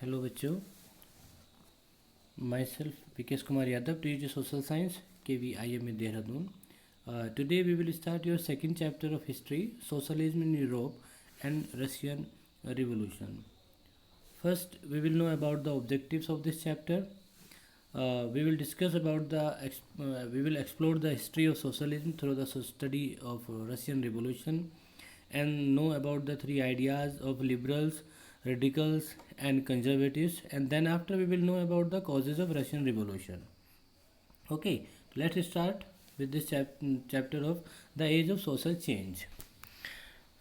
Hello बच्चों, my self Vikesh Kumar Yadav, teacher social science KVIM in Dehradun. Today we will start your second chapter of history, socialism in Europe and Russian Revolution. First, we will know about the objectives of this chapter. We will discuss about we will explore the history of socialism through the study of Russian Revolution and know about the three ideas of liberals, radicals, and conservatives. And then after we will know about the causes of Russian Revolution. Okay, let's start with this chapter of the age of social change.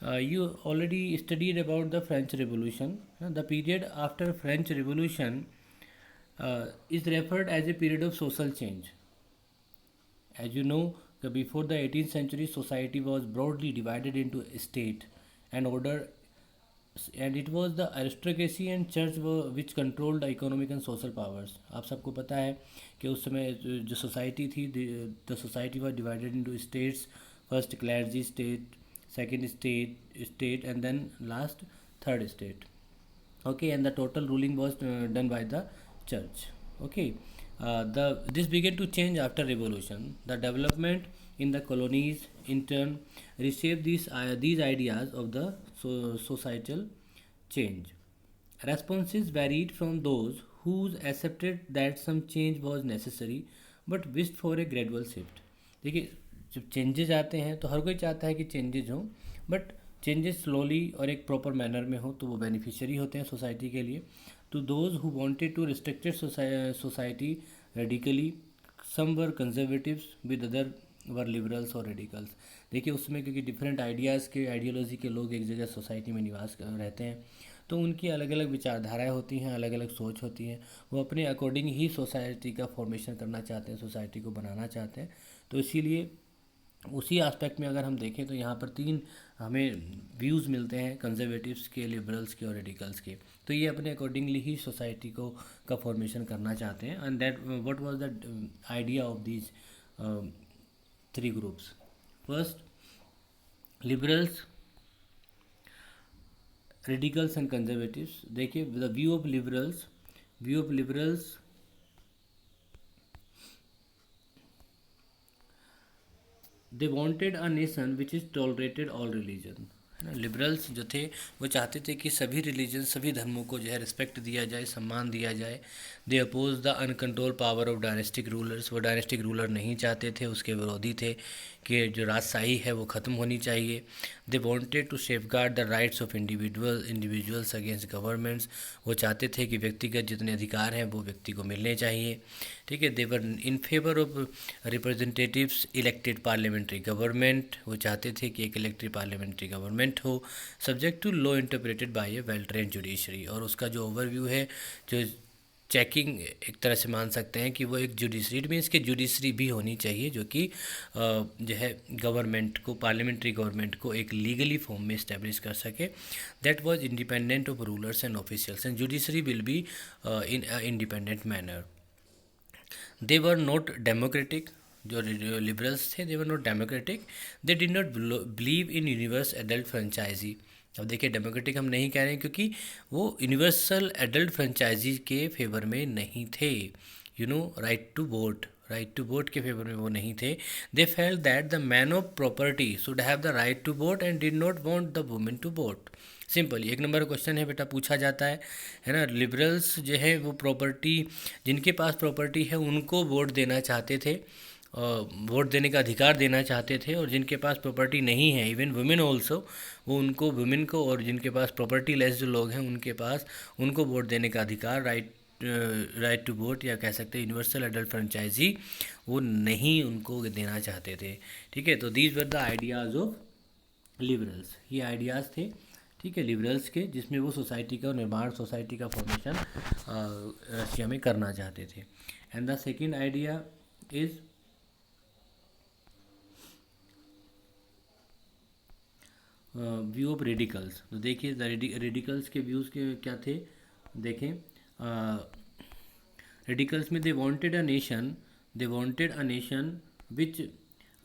You already studied about the French Revolution. The period after French Revolution is referred as a period of social change. As you know, before the 18th century, society was broadly divided into state and order, and it was the aristocracy and church which controlled the economic and social powers. आप सबको पता है कि उस समय जो society थी, the society was divided into states. First clergy state, second state, and then last third state. Okay, and the total ruling was done by the church. Okay, the this began to change after revolution. The development in the colonies in turn reshaped these ideas of the societal change. Responses varied from those who accepted that some change was necessary but wished for a gradual shift. देखिए, जब changes आते हैं तो हर कोई चाहता है कि changes हों, बट चेंजेस स्लोली और एक प्रॉपर मैनर में हो तो वो बेनिफिशियरी होते हैं सोसाइटी के लिए. To those who wanted to restricted society radically, some were conservatives with other were liberals और रेडिकल्स. देखिए, उसमें क्योंकि डिफरेंट आइडियाज़ के आइडियोलॉजी के लोग एक जगह सोसाइटी में निवास रहते हैं तो उनकी अलग अलग विचारधाराएं होती हैं, अलग अलग सोच होती हैं. वो अपने अकॉर्डिंग ही सोसाइटी का फॉर्मेशन करना चाहते हैं, सोसाइटी को बनाना चाहते हैं. तो इसीलिए उसी एस्पेक्ट में अगर हम देखें तो यहाँ पर तीन हमें व्यूज़ मिलते हैं, कंजर्वेटिव्स के, लिबरल्स के और रेडिकल्स के. तो ये अपने अकॉर्डिंगली ही सोसाइटी को का फॉर्मेशन करना चाहते हैं. And that what was the idea of these three groups. First, liberals, radicals and conservatives. देखिए, the view of liberals they wanted a nation which is tolerated all religion. है ना, liberals जो थे वो चाहते थे कि सभी रिलीजन, सभी धर्मों को जो है रिस्पेक्ट दिया जाए, सम्मान दिया जाए. They oppose the uncontrol power of dynastic rulers. वो डायनेस्टिक रूलर नहीं चाहते थे, उसके विरोधी थे कि जो राजशाही है वो ख़त्म होनी चाहिए. They wanted to safeguard the rights of individuals against governments. वो चाहते थे कि व्यक्तिगत जितने अधिकार हैं वो व्यक्ति को मिलने चाहिए. ठीक है. They were in favour of representatives elected parliamentary government. वो चाहते थे कि एक इलेक्टेड पार्लियामेंट्री गवर्नमेंट हो, subject to law interpreted by a well train judiciary. और उसका जो ओवरव्यू है, जो चेकिंग एक तरह से मान सकते हैं कि वो एक जुडिशरी, इट मीन्स कि जुडिशरी भी होनी चाहिए जो कि जो है गवर्नमेंट को, पार्लियामेंट्री गवर्नमेंट को एक लीगली फॉर्म में इस्टेब्लिश कर सके. That was independent of rulers and officials, and judiciary will be in independent manner. They were not democratic. जो लिबरल्स थे, they were not democratic. They did not believe in universal adult franchise. अब देखिए, democratic हम नहीं कह रहे हैं क्योंकि वो यूनिवर्सल एडल्ट फ्रेंचाइजी के फेवर में नहीं थे. राइट टू वोट के फेवर में वो नहीं थे. They felt that the man of property should have the right to vote and did not want the women to vote. Simple, एक नंबर क्वेश्चन है बेटा, पूछा जाता है ना. लिबरल्स जो है वो प्रॉपर्टी, जिनके पास प्रॉपर्टी है उनको वोट देना चाहते थे, वोट देने का अधिकार देना चाहते थे. और जिनके पास प्रॉपर्टी नहीं है, इवन वुमेन ऑल्सो, वो उनको, वुमेन को, और जिनके पास प्रॉपर्टी लेस जो लोग हैं उनके पास, उनको वोट देने का अधिकार, राइट टू वोट या कह सकते हैं यूनिवर्सल एडल्ट फ्रेंचाइजी, वो नहीं उनको देना चाहते थे. ठीक है. तो these were the ideas of liberals. ये आइडियाज़ थे, ठीक है, लिबरल्स के, जिसमें वो सोसाइटी का निर्माण, सोसाइटी का फॉर्मेशन रशिया में करना चाहते थे. And the second idea is view of radicals. तो देखिए, रेडिकल्स के व्यूज़ के क्या थे. देखें, रेडिकल्स में they wanted a nation which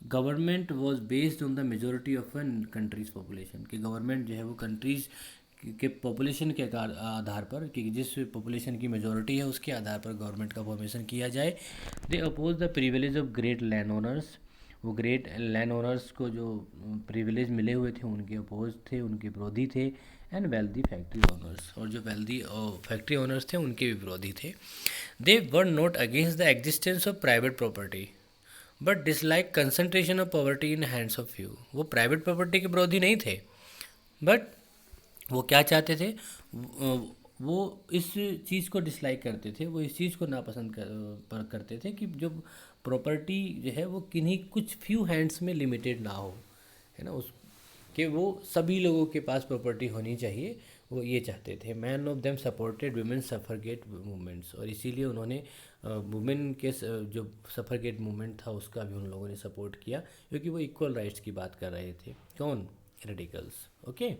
government was based on the majority of an country's population. कि गवर्नमेंट जो है वो कंट्रीज़ कि पॉपुलेशन के आधार पर, कि जिस पॉपुलेशन की मेजॉरिटी है उसके आधार पर गवर्नमेंट का फॉर्मेशन किया जाए। They oppose the privilege of great land owners, वो ग्रेट लैंड ओनर्स को जो प्रिविलेज मिले हुए थे उनके अपोज थे, उनके विरोधी थे। एंड वेल्दी फैक्ट्री ओनर्स, और जो वेल्दी फैक्ट्री ओनर्स थे उनके भी विरोधी थे। They were not against the existence of private property but dislike concentration of poverty in hands of few. वो प्राइवेट प्रॉपर्टी के विरोधी नहीं थे, बट वो क्या चाहते थे, वो इस चीज़ को डिसलाइक करते थे, वो इस चीज़ को नापसंद करते थे कि जो प्रॉपर्टी जो है वो किन्हीं कुछ फ्यू हैंड्स में लिमिटेड ना हो, है ना, उस कि वो सभी लोगों के पास प्रॉपर्टी होनी चाहिए, वो ये चाहते थे। Many of them supported women suffragette movements, और इसीलिए उन्होंने वुमेन के जो सफरगेट मूवमेंट था उसका भी उन लोगों ने सपोर्ट किया, क्योंकि वो इक्वल राइट्स की बात कर रहे थे। कौन? रेडिकल्स। ओके।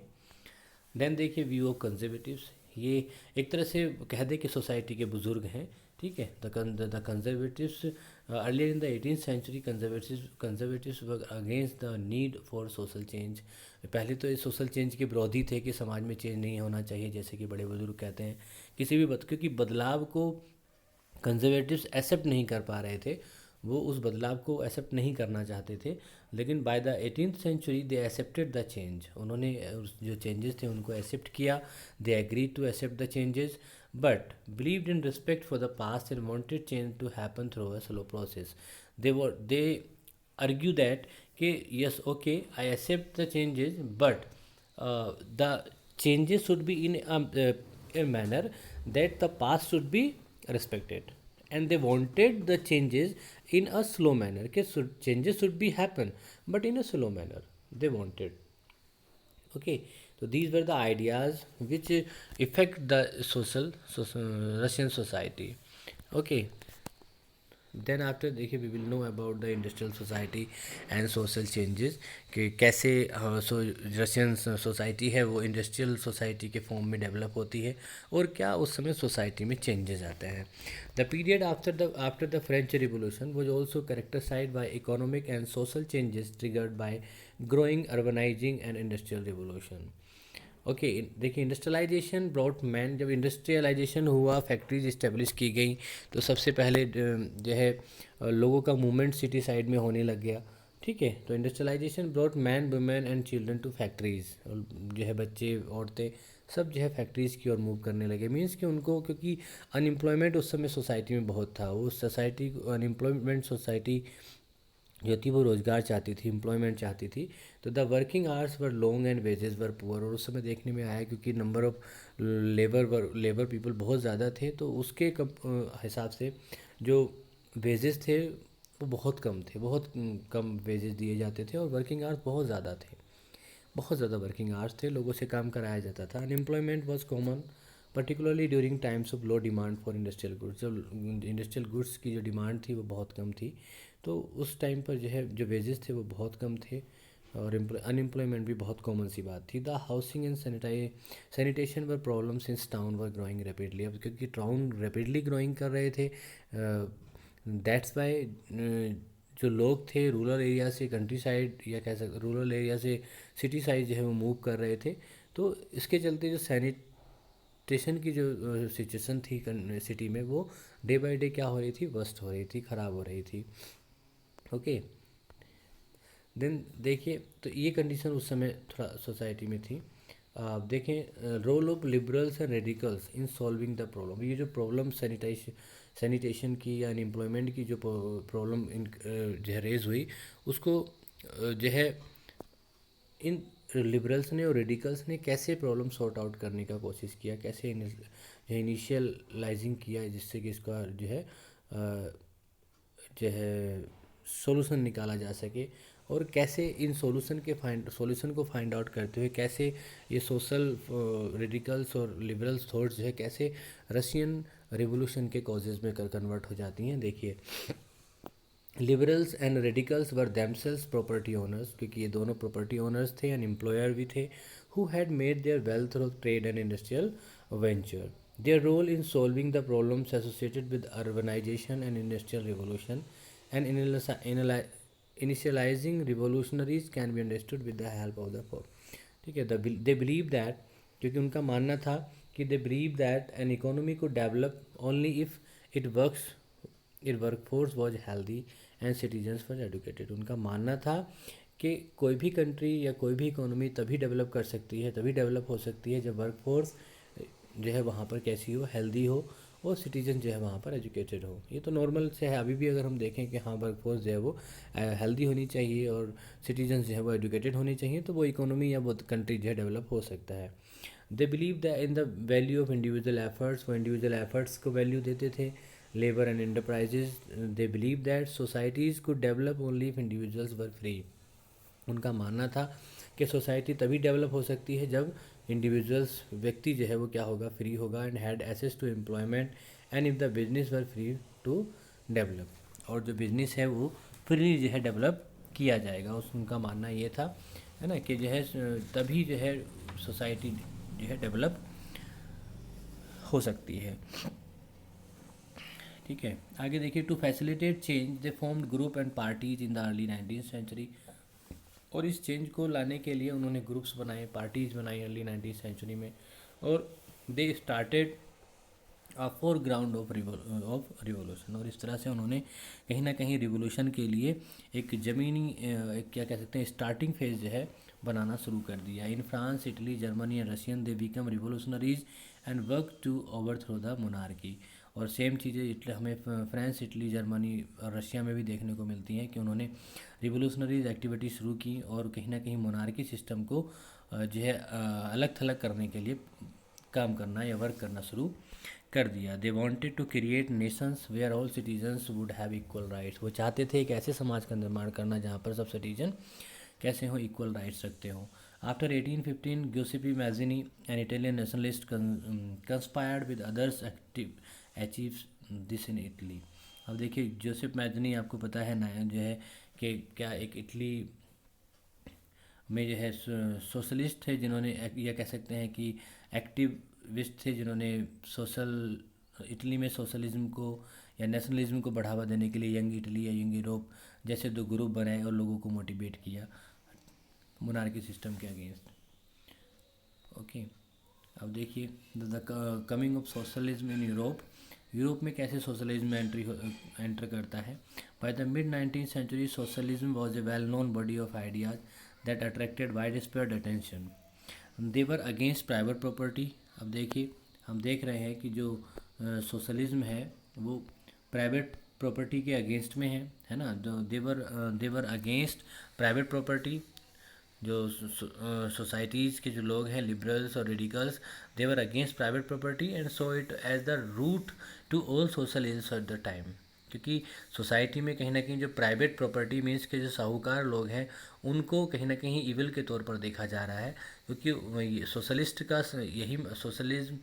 देन देखिए व्यू ऑफ कंजर्वेटिव्स, ये एक तरह से कह दे कि सोसाइटी के बुजुर्ग हैं, ठीक है। The conservatives earlier in the 18th century conservatives were against the need for social change. पहले तो ये सोशल चेंज के विरोधी थे कि समाज में चेंज नहीं होना चाहिए, जैसे कि बड़े बुजुर्ग कहते हैं, किसी भी क्योंकि बदलाव को कंजर्वेटिव्स एक्सेप्ट नहीं कर पा रहे थे, वो उस बदलाव को एक्सेप्ट नहीं करना चाहते थे। लेकिन by the 18th century they accepted the change, उन्होंने जो चेंजेस थे उनको एक्सेप्ट किया। They agree to accept the changes but believed in respect for the past and wanted change to happen through a slow process. They argue that कि yes okay I accept the changes but the changes should be in a manner that the past should be respected, and they wanted the changes in a slow manner कि changes should be happen but in a slow manner they wanted. Okay, so these were the ideas which affect the Russian society. Okay, then after देखिए we will know about the industrial society and social changes, कि कैसे Russian society है वो industrial society के form में develop होती है, और क्या उस समय सोसाइटी में चेंजेस आते हैं। The period after the French revolution was also characterised by economic and social changes triggered by growing urbanising and industrial revolution. Okay, देखिए इंडस्ट्रियलाइजेशन ब्रॉट मैन, जब इंडस्ट्रियलाइजेशन हुआ, फैक्ट्रीज इस्टेब्लिश की गई, तो सबसे पहले जो है लोगों का मूवमेंट सिटी साइड में होने लग गया, ठीक है। तो industrialisation brought man women and children to factories, जो है बच्चे औरतें सब जो है फैक्ट्रीज़ की ओर मूव करने लगे। मीन्स कि उनको, क्योंकि अनएम्प्लॉयमेंट उस समय सोसाइटी में बहुत था, उस सोसाइटी अनएम्प्लॉयमेंट सोसाइटी जो थी वो रोज़गार चाहती थी, एम्प्लॉयमेंट चाहती थी। तो the working hours were long and wages were poor, और उस समय देखने में आया क्योंकि नंबर ऑफ लेबर पीपल बहुत ज़्यादा थे, तो उसके हिसाब से जो वेजेस थे वो बहुत कम थे, बहुत कम वेजेस दिए जाते थे, और वर्किंग आवर्स बहुत ज़्यादा थे, बहुत ज़्यादा वर्किंग आवर्स थे, लोगों से काम कराया जाता था। Unemployment was common particularly during times of low demand for industrial goods, जब इंडस्ट्रियल गुड्स की जो डिमांड थी वो बहुत कम थी, तो उस टाइम पर जो है जो वेजेस थे वो बहुत कम थे, और अनएम्प्लॉयमेंट भी बहुत कॉमन सी बात थी। The housing and sanitation were problem since town were growing rapidly, अब क्योंकि टाउन रैपिडली ग्रोइंग कर रहे थे, दैट्स वाई जो लोग थे रूरल एरिया से कंट्री साइड, या कह सकते रूरल एरिया से सिटी साइड जो है वो मूव कर रहे थे, तो इसके चलते जो सैनिटेशन की जो सिचुएशन थी सिटी में, वो डे बाई डे क्या हो रही थी, वर्स्ट हो रही थी, ख़राब हो रही थी। ओके, देन देखिए तो ये कंडीशन उस समय थोड़ा सोसाइटी में थी। आप देखें role of liberals and radicals in solving the problem, ये जो प्रॉब्लम सैनिटेशन की या अनएम्प्लॉयमेंट की जो प्रॉब्लम इन जो है रेज हुई, उसको जो है इन लिबरल्स ने और रेडिकल्स ने कैसे प्रॉब्लम सॉर्ट आउट करने का कोशिश किया, कैसे इनिशियलाइजिंग किया, जिससे कि इसका जो है सॉल्यूशन निकाला जा सके, और कैसे इन सॉल्यूशन को फाइंड आउट करते हुए कैसे ये सोशल रेडिकल्स और लिबरल्स थॉट्स जो है कैसे रशियन रिवोल्यूशन के कॉजेज़ में कन्वर्ट हो जाती हैं। देखिए liberals and radicals were themselves property owners, क्योंकि ये दोनों प्रॉपर्टी ओनर्स थे एंड एम्प्लॉयर भी थे, who had made their wealth through trade and industrial venture. Their role in solving the problems associated with urbanization and industrial revolution and initializing revolutionaries can be understood with the help of the poor. ठीक है, they believe that क्योंकि उनका मानना था कि they believe that an economy को develop only if it workforce was healthy and citizens was educated. उनका मानना था कि कोई भी कंट्री या कोई भी इकोनॉमी तभी डेवलप कर सकती है, तभी डेवलप हो सकती है जब वर्कफोर्स जो है वहाँ पर कैसी हो, हेल्दी हो, और सिटीजन जो है वहाँ पर एजुकेटेड हो। ये तो नॉर्मल से है, अभी भी अगर हम देखें कि हाँ वर्कफोर्स जो है वो हेल्दी होनी चाहिए और सिटीजन जो है वो एजुकेटेड होनी चाहिए, तो वो इकोनॉमी या वो कंट्री जो है डेवलप हो सकता है। They believe the in the value of individual efforts, वो इंडिविजुअल एफर्ट्स को वैल्यू देते थे। Labour and enterprises, they believe that societies could develop only if individuals were free. उनका मानना था कि सोसाइटी तभी डेवलप हो सकती है जब इंडिविजुअल्स, व्यक्ति जो है वो क्या होगा, फ्री होगा, and had access to employment, and if the business were free to develop, और जो बिजनेस है वो फ्री जो है डेवलप किया जाएगा। उनका मानना ये था, है ना, कि जो है तभी जो है सोसाइटी जो है डेवलप हो सकती है। ठीक है, आगे देखिए, to facilitate change they formed group and parties in the early 19th सेंचुरी। और इस चेंज को लाने के लिए उन्होंने ग्रुप्स बनाए, पार्टीज़ बनाई अर्ली 19th सेंचुरी में, और they started four ground of revolution. और इस तरह से उन्होंने कहीं ना कहीं रिवोल्यूशन के लिए एक ज़मीनी एक क्या कह सकते हैं स्टार्टिंग फेज जो है बनाना शुरू कर दिया। In France, Italy, Germany and Russian they become revolutionaries and work to overthrow the monarchy. और सेम चीज़ें हमें फ्रांस, इटली, जर्मनी और रशिया में भी देखने को मिलती हैं कि उन्होंने रिवोल्यूशनरीज एक्टिविटी शुरू की और कहीं ना कहीं मोनार्की सिस्टम को जो है अलग थलग करने के लिए काम करना या वर्क करना शुरू कर दिया। They wanted to create nations where all citizens would have equal rights. वो चाहते थे एक ऐसे समाज का निर्माण करना जहाँ पर सब सिटीजन कैसे हो, इक्वल राइट्स रखते हों। After 1815 Giuseppe Mazzini, an Italian nationalist, conspired with others achieve this in Italy. अब देखिए, जोसेफ मैजिनी आपको पता है ना जो है कि क्या एक इटली में जो है सोशलिस्ट थे, जिन्होंने या कह सकते हैं कि एक्टिविस्ट थे, जिन्होंने इटली में सोशलिज्म को या नेशनलिज्म को बढ़ावा देने के लिए यंग इटली या यंग यूरोप जैसे दो ग्रुप बनाए और लोगों को मोटिवेट किया मोनार्की सिस्टम के अगेंस्ट। ओके, अब देखिए, the coming of socialism in Europe. Europe में कैसे सोशलिज्म में एंटर करता है। By the mid 19th century socialism was a well known body of ideas that attracted widespread attention. They were against private property. अब देखिए, हम देख रहे हैं कि जो सोशलिज्म है वो प्राइवेट प्रॉपर्टी के अगेंस्ट में है ना। जो देवर अगेंस्ट प्राइवेट प्रॉपर्टी। जो सोसाइटीज़ के जो लोग हैं, लिबरल्स और radicals, they were against private property and so it as the root to all social ills at the time. क्योंकि सोसाइटी में कहीं ना कहीं जो प्राइवेट प्रॉपर्टी मीन्स के जो साहूकार लोग हैं उनको कहीं ना कहीं इविल के तौर पर देखा जा रहा है। क्योंकि सोशलिस्ट का यही सोशलिज्म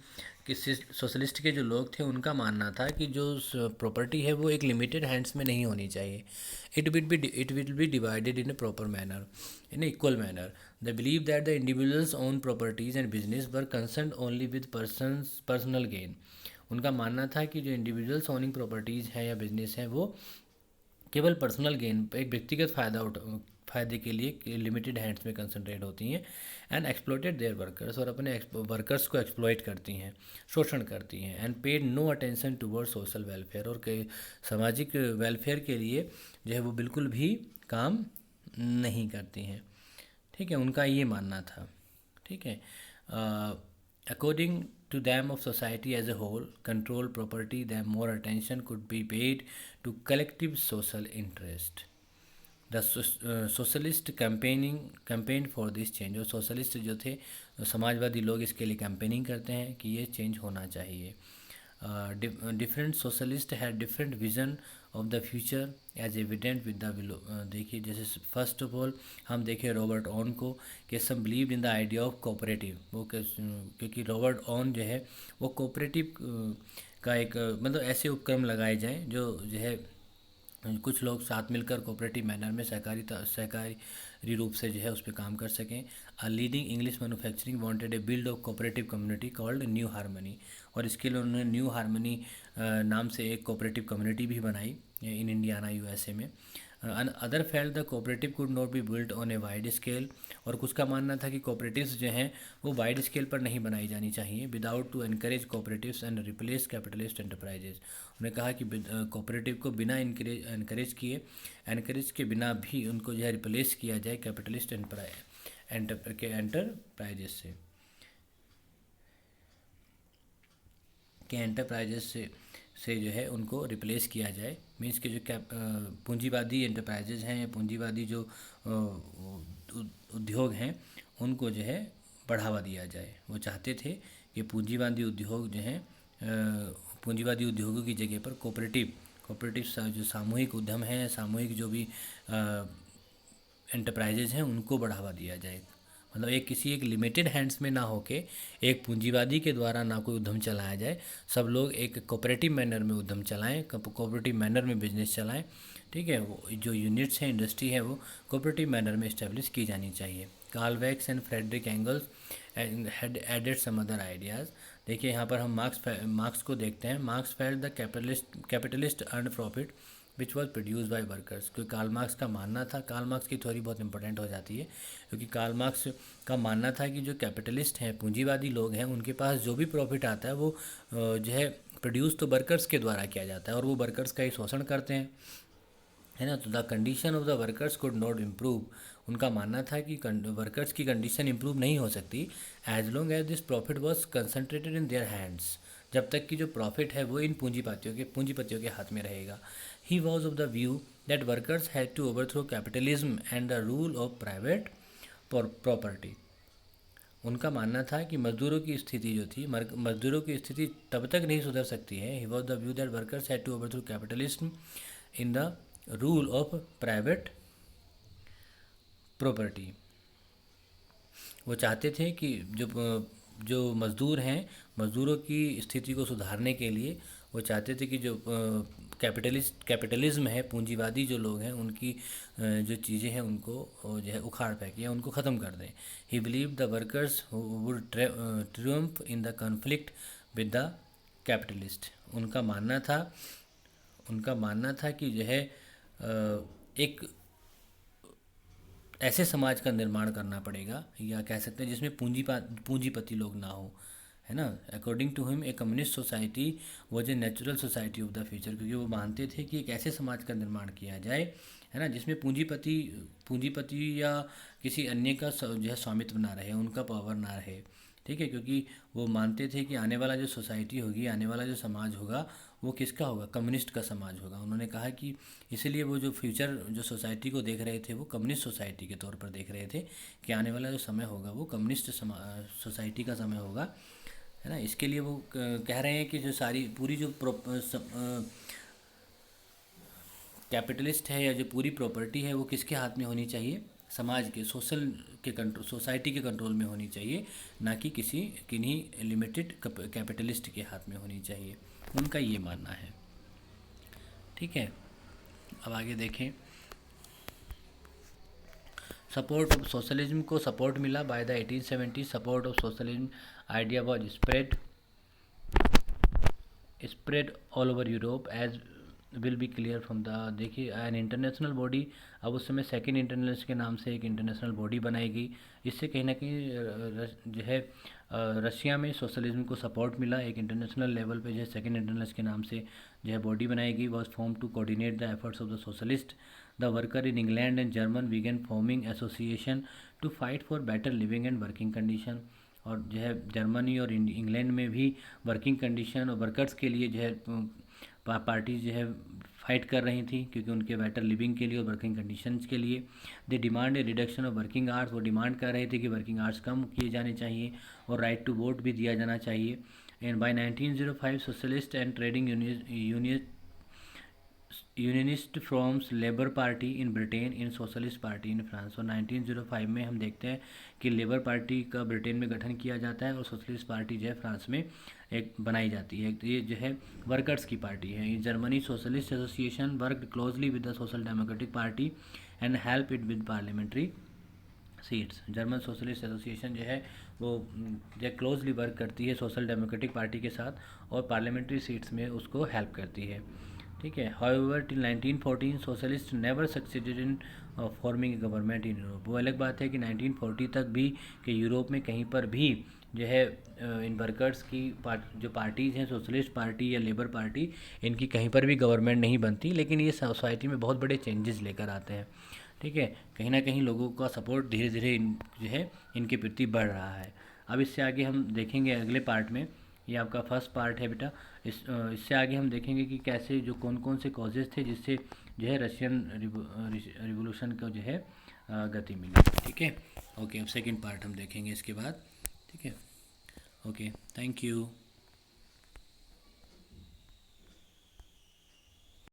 सोशलिस्ट के जो लोग थे उनका मानना था कि जो प्रॉपर्टी है वो एक लिमिटेड हैंड्स में नहीं होनी चाहिए। It will be divided in a proper manner, in equal manner. They believe that the individuals own properties and business were concern only with personal gain. उनका मानना था कि जो इंडिविजुअल्स ओनिंग प्रॉपर्टीज़ हैं या बिजनेस हैं वो केवल पर्सनल गेन, एक व्यक्तिगत फ़ायदे के लिए लिमिटेड हैंड्स में कंसंट्रेट होती हैं। एंड एक्सप्लॉइटेड देयर वर्कर्स, और अपने वर्कर्स को एक्सप्लॉइट करती हैं, शोषण करती हैं। And paid no attention toward social welfare, और सामाजिक वेलफेयर के लिए जो है वो बिल्कुल भी काम नहीं करती हैं। ठीक है, उनका ये मानना था। ठीक है, according to them of society as a whole control property, then more attention could be paid to collective social interest. The socialist campaigned for this change। और सोशलिस्ट जो थे, समाजवादी लोग, इसके लिए कैंपेनिंग करते हैं कि ये चेंज होना चाहिए। Different socialist had different vision of the future as evident with the देखिए, जैसे फर्स्ट ऑफ ऑल हम देखें रॉबर्ट ऑन को, कि some believe in the idea of cooperative. वो क्योंकि रॉबर्ट ऑन जो है वो कोऑपरेटिव का एक मतलब ऐसे उपक्रम लगाए जाएं जो है कुछ लोग साथ मिलकर कोऑपरेटिव मैनर में सहकारी रूप से जो है उस पर काम कर सकें। A leading English manufacturing wanted A build of cooperative community called new harmony. और इसके लिए उन्होंने न्यू हारमनी नाम से एक कोऑपरेटिव कम्युनिटी भी बनाई इन इंडियाना यूएसए में। Other felt the cooperative could not be built on a wide scale, और कुछ का मानना था कि कोऑपरेटिव्स जो हैं वो वाइड स्केल पर नहीं बनाई जानी चाहिए, without to encourage cooperatives and replace capitalist enterprises. उन्होंने कहा कि कोऑपरेटिव को बिना एनकरेज के बिना भी उनको जो है रिप्लेस किया जाए कैपिटलिस्ट एंटरप्राइजेस से जो है उनको रिप्लेस किया जाए। मीन्स के जो पूंजीवादी एंटरप्राइजेज हैं या पूंजीवादी जो उद्योग हैं उनको जो है बढ़ावा दिया जाए। वो चाहते थे कि पूंजीवादी उद्योग जो हैं पूंजीवादी उद्योगों की जगह पर कोऑपरेटिव जो सामूहिक उद्यम है, सामूहिक जो भी एंटरप्राइजेज हैं उनको बढ़ावा दिया जाए। मतलब एक लिमिटेड हैंड्स में ना होके एक पूंजीवादी के द्वारा ना कोई उद्यम चलाया जाए, सब लोग एक कोऑपरेटिव मैनर में उद्यम चलाएं, कोऑपरेटिव मैनर में बिजनेस चलाएं। ठीक है, वो जो यूनिट्स हैं, इंडस्ट्री है, वो कोऑपरेटिव मैनर में इस्टेब्लिश की जानी चाहिए। Karl Marx and Friedrich Engels had added some other ideas. देखिए यहाँ पर हम मार्क्स को देखते हैं। Marx felt the capitalist earn profit which was produce by workers. क्योंकि कार्ल मार्क्स का मानना था, कार्ल मार्क्स की थ्योरी बहुत इंपॉर्टेंट हो जाती है, क्योंकि कार्ल मार्क्स का मानना था कि जो कैपिटलिस्ट हैं, पूंजीवादी लोग हैं, उनके पास जो भी प्रॉफिट आता है वो जो है प्रोड्यूस तो वर्कर्स के द्वारा किया जाता है और वो वर्कर्स का ही शोषण करते हैं, है ना। तो the condition of the workers could not improve. उनका मानना था कि वर्कर्स की कंडीशन इम्प्रूव नहीं हो सकती as long as this profit was concentrated in their hands, जब तक कि जो प्रॉफिट है वो इन पूंजीपतियों के हाथ में रहेगा। He was of the view that workers had to overthrow capitalism and the rule of private property. उनका मानना था कि मजदूरों की स्थिति जो थी, मजदूरों की स्थिति तब तक नहीं सुधर सकती है। He was the view that workers had to overthrow capitalism in the rule of private property. वो चाहते थे कि जो मज़दूर हैं, मज़दूरों की स्थिति को सुधारने के लिए वो चाहते थे कि जो कैपिटलिज्म है, पूंजीवादी जो लोग हैं, उनकी जो चीज़ें हैं उनको जो है उखाड़ फेंके या उनको ख़त्म कर दें। ही believe the workers would Triumph in the conflict with the capitalist. उनका मानना था कि जो है एक ऐसे समाज का निर्माण करना पड़ेगा, या कह सकते हैं जिसमें पूंजीपति लोग ना हो, है ना। According to him a communist society was a natural society of the future. क्योंकि वो मानते थे कि एक ऐसे समाज का निर्माण किया जाए, है ना, जिसमें पूंजीपति या किसी अन्य का जो है स्वामित्व ना रहे, उनका पावर ना रहे। ठीक है, क्योंकि वो मानते थे कि आने वाला जो सोसाइटी होगी, आने वाला जो समाज होगा, वो किसका होगा, कम्युनिस्ट का समाज होगा। उन्होंने कहा कि इसीलिए वो जो फ्यूचर जो सोसाइटी को देख रहे थे वो कम्युनिस्ट सोसाइटी के तौर पर देख रहे थे कि आने वाला जो समय होगा वो कम्युनिस्ट सोसाइटी का समय होगा, है ना। इसके लिए वो कह रहे हैं कि जो पूरी जो कैपिटलिस्ट है या जो पूरी प्रॉपर्टी है वो किसके हाथ में होनी चाहिए, समाज के सोसाइटी के कंट्रोल में होनी चाहिए, ना कि किन्हीं लिमिटेड कैपिटलिस्ट के हाथ में होनी चाहिए। उनका ये मानना है। ठीक है, अब आगे देखें। सपोर्ट ऑफ सोशलिज्म को सपोर्ट मिला by the 1870। Support of socialism idea was spread all over Europe as will be clear from the. देखिए, एन इंटरनेशनल बॉडी, अब उस समय सेकेंड इंटरनेशनल के नाम से एक इंटरनेशनल बॉडी बनाई गई। इससे कहीं ना कहीं जो है रशिया में सोशलिज्म को सपोर्ट मिला। एक इंटरनेशनल लेवल पे जो है सेकेंड इंटरनेशनल के नाम से जो है बॉडी बनाई गई। Was form to coordinate the efforts of the socialist. The worker in England and German began forming association to fight for better living and working condition. और जो है जर्मनी और इंग्लैंड में भी वर्किंग कंडीशन और workers के लिए जो है पार्टी जो है फाइट कर रही थी, क्योंकि उनके बेटर लिविंग के लिए और वर्किंग कंडीशंस के लिए। They demand A reduction of working hours. वो डिमांड कर रहे थे कि वर्किंग आवर्स कम किए जाने चाहिए और राइट टू वोट भी दिया जाना चाहिए। And by 1905 socialist and trading unionist forms labour party in Britain in socialist party in France. और 1905 में हम देखते हैं कि लेबर पार्टी का ब्रिटेन में गठन किया जाता है और सोशलिस्ट पार्टी जो है फ्रांस में एक बनाई जाती है। ये जो है वर्कर्स की पार्टी है। Germany socialist association worked closely with the social democratic party and help it with parliamentary seats. German socialist association जो है वो जो क्लोजली वर्क करती है सोशल डेमोक्रेटिक पार्टी के साथ और पार्लियामेंट्री सीट्स में उसको हेल्प करती है। ठीक है। However till 1914 socialist never succeeded in forming government in Europe. वो अलग बात है कि 1940 तक भी कि यूरोप में कहीं पर भी जो है इन वर्कर्स की जो पार्टीज़ हैं, सोशलिस्ट पार्टी या लेबर पार्टी, इनकी कहीं पर भी गवर्नमेंट नहीं बनती, लेकिन ये सोसाइटी में बहुत बड़े चेंजेस लेकर आते हैं। ठीक है, कहीं ना कहीं लोगों का सपोर्ट धीरे धीरे जो है इनके प्रति बढ़ रहा है। अब इससे आगे हम देखेंगे अगले पार्ट में, ये आपका फर्स्ट पार्ट है बेटा। इससे आगे हम देखेंगे कि कैसे जो कौन कौन से कॉजेज़ थे जिससे जो है रशियन रिवोल्यूशन को जो है गति मिली। ठीक है, ओके। अब सेकंड पार्ट हम देखेंगे इसके बाद। ठीक है, ओके, थैंक यू।